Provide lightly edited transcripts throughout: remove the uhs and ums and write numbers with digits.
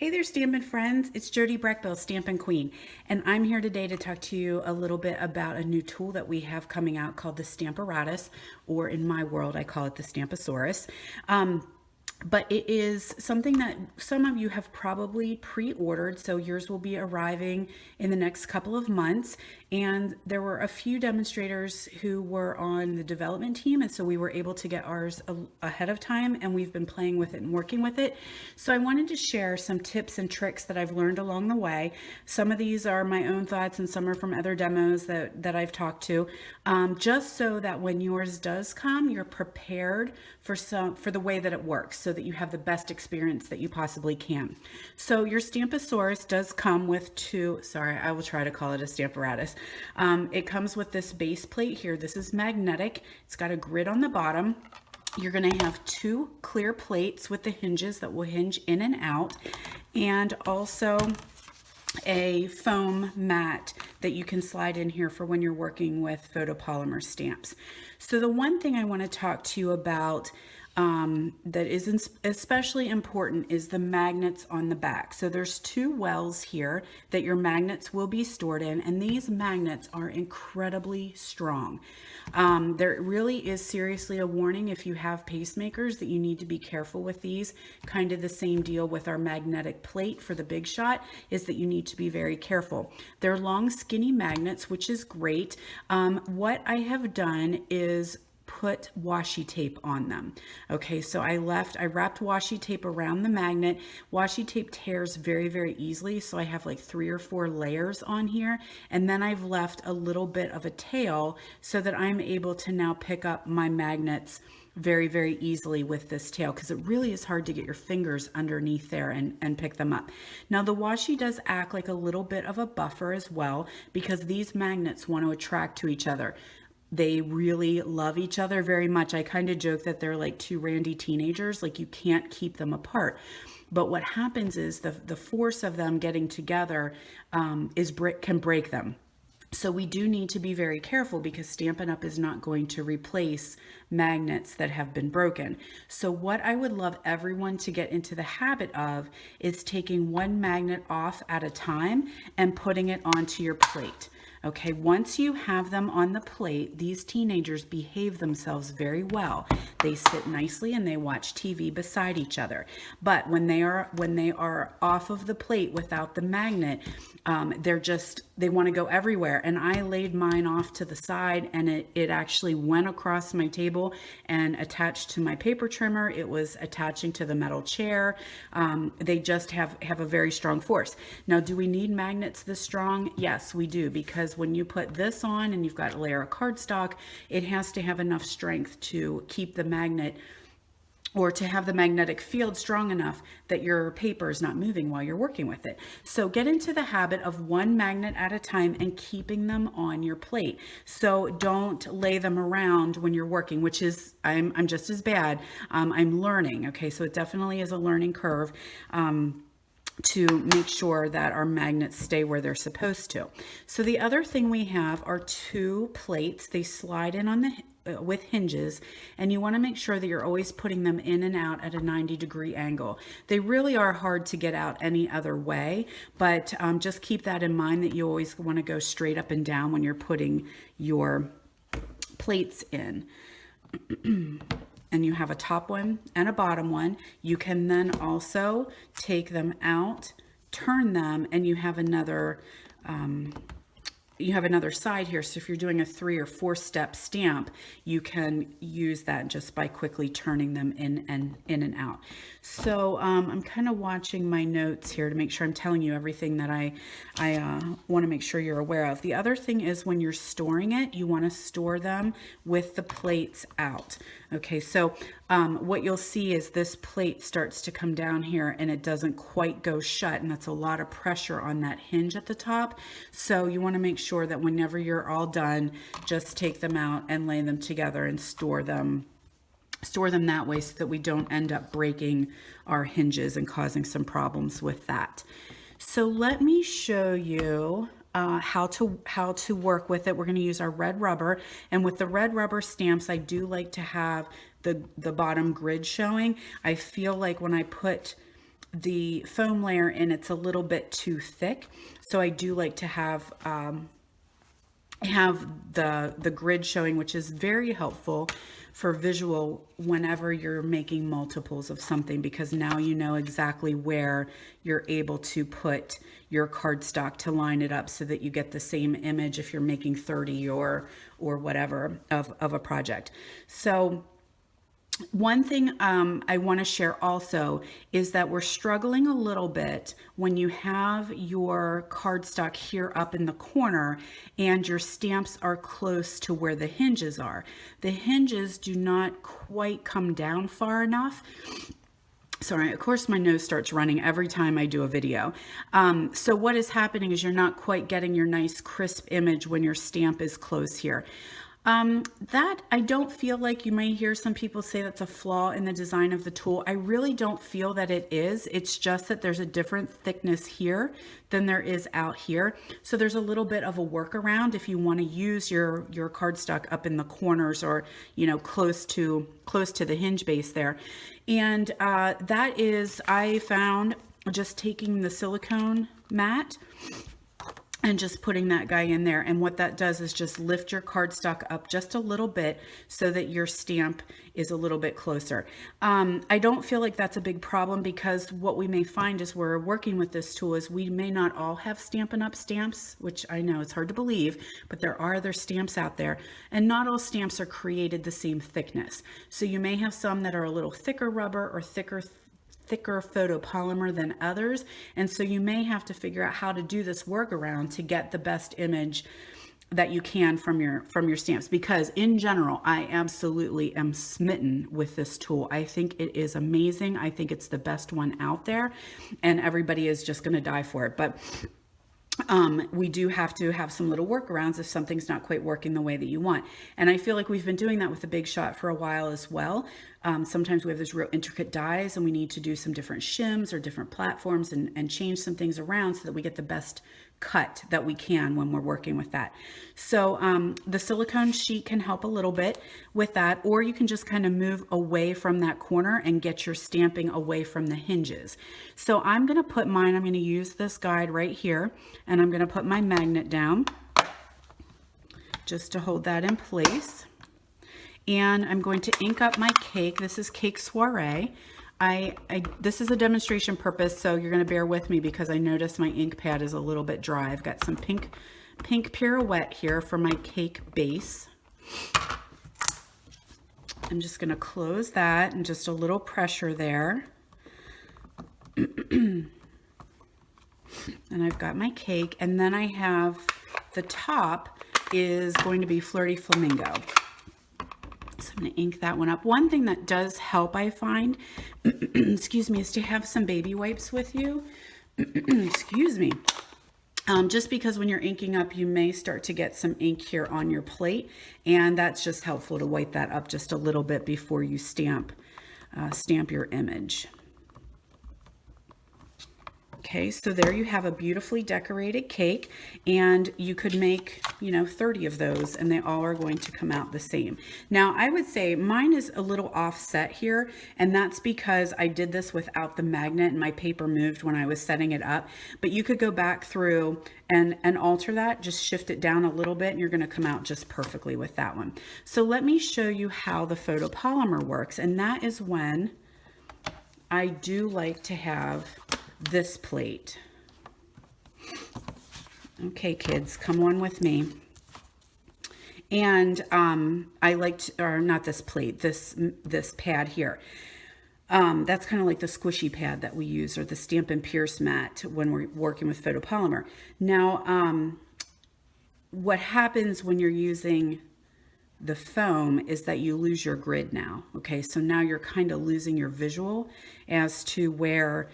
Hey there, Stampin' friends. It's Jody Breckbill, Stampin' Queen, and I'm here today to talk to you a little bit about a new tool that we have coming out called the Stamparatus, or in my world, I call it the Stampasaurus. But it is something that some of you have probably pre-ordered, so yours will be arriving in the next couple of months. And there were a few demonstrators who were on the development team, and so we were able to get ours ahead of time, and we've been playing with it and working with it. So I wanted to share some tips and tricks that I've learned along the way. Some of these are my own thoughts, and some are from other demos that I've talked to, just so that when yours does come, you're prepared for the way that it works, so that you have the best experience that you possibly can. So your Stampasaurus does come with I will try to call it a Stamparatus. It comes with this base plate here. This is magnetic. It's got a grid on the bottom. You're going to have two clear plates with the hinges that will hinge in and out, and also a foam mat that you can slide in here for when you're working with photopolymer stamps. So the one thing I want to talk to you about that is especially important is the magnets on the back. So there's two wells here that your magnets will be stored in, and these magnets are incredibly strong. There really is seriously a warning if you have pacemakers that you need to be careful with these. Kind of the same deal with our magnetic plate for the Big Shot, is that you need to be very careful. They're long skinny magnets, which is great. What I have done is put washi tape on them. Okay, so I wrapped washi tape around the magnet. Washi tape tears very, very easily, so I have like 3 or 4 layers on here, and then I've left a little bit of a tail so that I'm able to now pick up my magnets very, very easily with this tail, because it really is hard to get your fingers underneath there and pick them up. Now the washi does act like a little bit of a buffer as well, because these magnets want to attract to each other. They really love each other very much. I kind of joke that they're like two randy teenagers, like you can't keep them apart. But what happens is the force of them getting together can break them. So we do need to be very careful, because Stampin' Up! Is not going to replace magnets that have been broken. So what I would love everyone to get into the habit of is taking one magnet off at a time and putting it onto your plate. Okay, once you have them on the plate, these teenagers behave themselves very well. They sit nicely and they watch TV beside each other. But when they are off of the plate without the magnet, they want to go everywhere. And I laid mine off to the side, and it actually went across my table and attached to my paper trimmer. It was attaching to the metal chair. They just have a very strong force. Now, do we need magnets this strong? Yes, we do, because when you put this on and you've got a layer of cardstock, it has to have enough strength to keep the magnet, or to have the magnetic field strong enough that your paper is not moving while you're working with it. So get into the habit of one magnet at a time and keeping them on your plate. So don't lay them around when you're working, which is, I'm just as bad. I'm learning, okay? So it definitely is a learning curve. To make sure that our magnets stay where they're supposed to. So the other thing we have are two plates. They slide in on with hinges, and you want to make sure that you're always putting them in and out at a 90-degree angle. They really are hard to get out any other way, but just keep that in mind, that you always want to go straight up and down when you're putting your plates in. And you have a top one and a bottom one. You can then also take them out, turn them, and you have another side here. So if you're doing a 3 or 4 step stamp, you can use that just by quickly turning them in and out. So I'm kind of watching my notes here to make sure I'm telling you everything that I want to make sure you're aware of. The other thing is, when you're storing it, you want to store them with the plates out. Okay, so what you'll see is this plate starts to come down here, and it doesn't quite go shut, and that's a lot of pressure on that hinge at the top. So you want to make sure that whenever you're all done, just take them out and lay them together and store them that way, so that we don't end up breaking our hinges and causing some problems with that. So let me show you how to work with it. We're going to use our red rubber, and with the red rubber stamps, I do like to have the bottom grid showing. I feel like when I put the foam layer and it's a little bit too thick. So I do like to have the grid showing, which is very helpful for visual whenever you're making multiples of something, because now you know exactly where you're able to put your cardstock to line it up so that you get the same image if you're making 30 or whatever of a project. So one thing I want to share also is that we're struggling a little bit when you have your cardstock here up in the corner and your stamps are close to where the hinges are. The hinges do not quite come down far enough. Sorry, of course my nose starts running every time I do a video. So what is happening is you're not quite getting your nice crisp image when your stamp is close here. That I don't feel like, you may hear some people say that's a flaw in the design of the tool. I really don't feel that it is. It's just that there's a different thickness here than there is out here. So there's a little bit of a workaround if you want to use your cardstock up in the corners or, you know, close to the hinge base there. And that is, I found just taking the silicone mat and just putting that guy in there. And what that does is just lift your cardstock up just a little bit so that your stamp is a little bit closer. I don't feel like that's a big problem, because what we may find as we're working with this tool is we may not all have Stampin' Up stamps, which I know it's hard to believe, but there are other stamps out there, and not all stamps are created the same thickness. So you may have some that are a little thicker rubber or thicker photopolymer than others, and so you may have to figure out how to do this workaround to get the best image that you can from your stamps. Because in general, I absolutely am smitten with this tool. I think it is amazing. I think it's the best one out there, and everybody is just going to die for it. But we do have to have some little workarounds if something's not quite working the way that you want. And I feel like we've been doing that with the Big Shot for a while as well. Sometimes we have those real intricate dies and we need to do some different shims or different platforms and change some things around so that we get the best cut that we can when we're working with that. So the silicone sheet can help a little bit with that, or you can just kind of move away from that corner and get your stamping away from the hinges. So I'm going to put mine, I'm going to use this guide right here, and I'm going to put my magnet down just to hold that in place. And I'm going to ink up my cake. This is Cake Soiree. This is a demonstration purpose, so you're going to bear with me because I noticed my ink pad is a little bit dry. I've got some pink pirouette here for my cake base. I'm just going to close that and just a little pressure there. And I've got my cake, and then I have the top is going to be Flirty Flamingo. So I'm going to ink that one up. One thing that does help, I find, excuse me, is to have some baby wipes with you. Excuse me. Just because when you're inking up, you may start to get some ink here on your plate, and that's just helpful to wipe that up just a little bit before you stamp your image. Okay, so there you have a beautifully decorated cake, and you could make, 30 of those, and they all are going to come out the same. Now, I would say mine is a little offset here, and that's because I did this without the magnet and my paper moved when I was setting it up. But you could go back through and alter that, just shift it down a little bit, and you're going to come out just perfectly with that one. So let me show you how the photopolymer works, and that is when I do like to have this plate. Okay, kids, come on with me. And I liked, or not this plate, this pad here. That's kind of like the squishy pad that we use, or the Stampin' Pierce mat when we're working with photopolymer. Now, what happens when you're using the foam is that you lose your grid now. Okay, so now you're kind of losing your visual as to where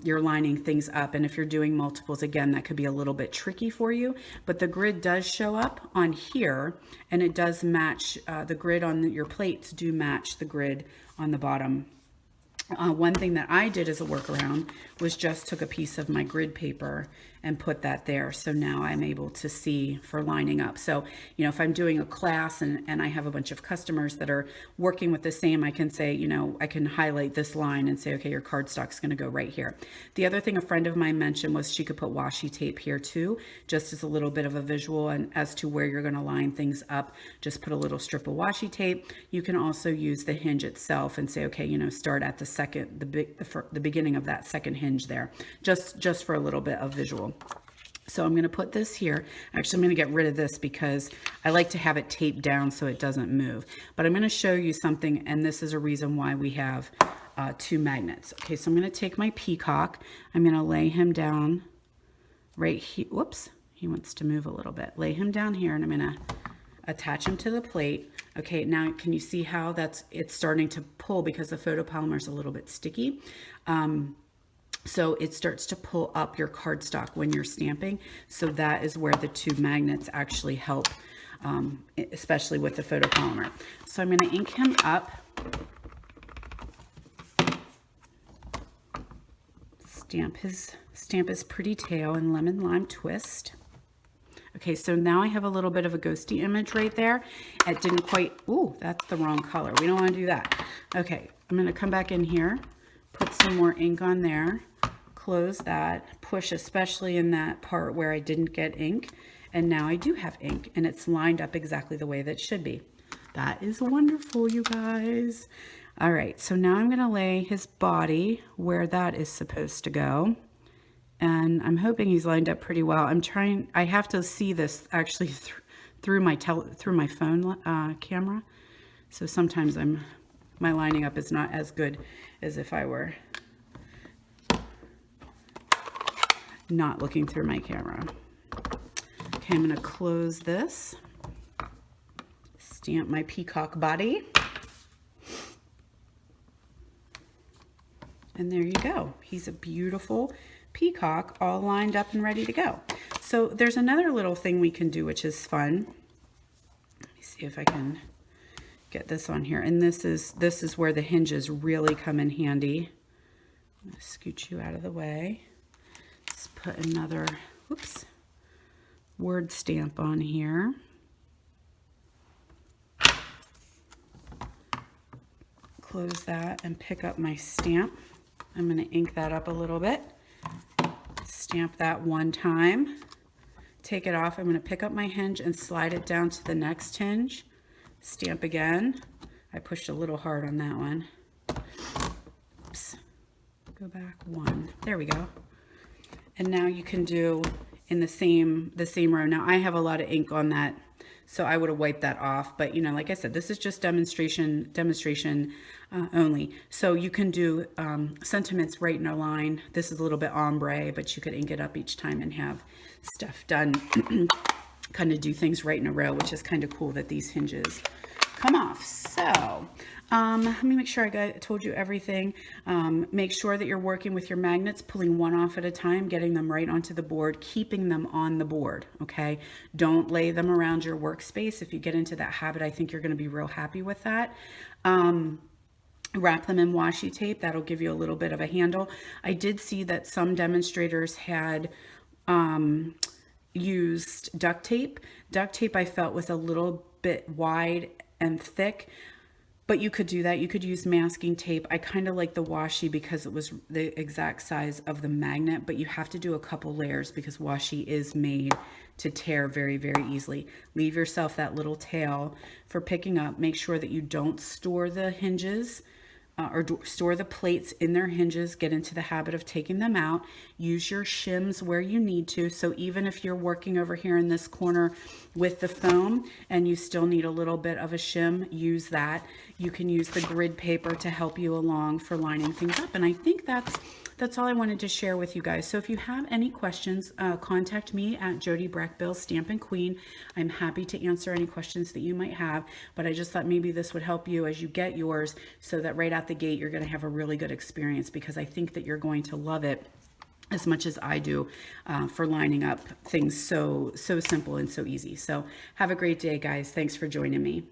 you're lining things up. And if you're doing multiples, again, that could be a little bit tricky for you, but the grid does show up on here, and it does match, the grid on your plates do match the grid on the bottom One thing that I did as a workaround was just took a piece of my grid paper and put that there. So now I'm able to see for lining up. So, you know, if I'm doing a class and I have a bunch of customers that are working with the same, I can say, you know, I can highlight this line and say, okay, your cardstock's going to go right here. The other thing a friend of mine mentioned was she could put washi tape here too, just as a little bit of a visual and as to where you're going to line things up. Just put a little strip of washi tape. You can also use the hinge itself and say, okay, you know, start at the second, the beginning of that second hinge there, just for a little bit of visual. So I'm going to put this here. Actually, I'm going to get rid of this because I like to have it taped down so it doesn't move. But I'm going to show you something, and this is a reason why we have 2 magnets. Okay, so I'm going to take my peacock. I'm going to lay him down right here. Whoops, he wants to move a little bit. Lay him down here, and I'm going to attach him to the plate. Okay, now can you see how it's starting to pull because the photopolymer is a little bit sticky? So it starts to pull up your cardstock when you're stamping. So that is where the 2 magnets actually help, especially with the photopolymer. So I'm going to ink him up. Stamp his pretty tail in lemon lime twist. Okay, so now I have a little bit of a ghosty image right there. It didn't quite, ooh, that's the wrong color. We don't want to do that. Okay, I'm going to come back in here, put some more ink on there, close that, push especially in that part where I didn't get ink, and now I do have ink, and it's lined up exactly the way that it should be. That is wonderful, you guys. All right, so now I'm going to lay his body where that is supposed to go. And I'm hoping he's lined up pretty well. I have to see this actually through my phone camera. So sometimes my lining up is not as good as if I were not looking through my camera. Okay, I'm gonna close this, stamp my peacock body. And there you go. He's a beautiful peacock all lined up and ready to go. So there's another little thing we can do which is fun. Let me see if I can get this on here. And this is where the hinges really come in handy. I'm going to scoot you out of the way. Let's put another word stamp on here. Close that and pick up my stamp. I'm going to ink that up a little bit. Stamp that one time, take it off. I'm going to pick up my hinge and slide it down to the next hinge. Stamp again. I pushed a little hard on that one. Oops. Go back one. There we go. And now you can do in the same row. Now I have a lot of ink on that, so I would have wiped that off. But you know, like I said, this is just demonstration only. So you can do sentiments right in a line. This is a little bit ombre, but you could ink it up each time and have stuff done. Kind of do things right in a row, which is kind of cool that these hinges come off. So let me make sure I told you everything. Make sure that you're working with your magnets, pulling one off at a time, getting them right onto the board, keeping them on the board, okay? Don't lay them around your workspace. If you get into that habit, I think you're gonna be real happy with that. Wrap them in washi tape. That'll give you a little bit of a handle. I did see that some demonstrators had used duct tape. Duct tape I felt was a little bit wide and thick, but you could do that. You could use masking tape. I kind of like the washi because it was the exact size of the magnet, but you have to do a couple layers because washi is made to tear very, very easily. Leave yourself that little tail for picking up. Make sure that you don't store the hinges or store the plates in their hinges. Get into the habit of taking them out. Use your shims where you need to. So even if you're working over here in this corner with the foam and you still need a little bit of a shim, use that. You can use the grid paper to help you along for lining things up. And I think that's all I wanted to share with you guys. So if you have any questions, contact me at Jody Brackbill, Stampin' Queen. I'm happy to answer any questions that you might have, but I just thought maybe this would help you as you get yours so that right out the gate, you're gonna have a really good experience, because I think that you're going to love it as much as I do for lining up things so simple and so easy. So have a great day, guys. Thanks for joining me.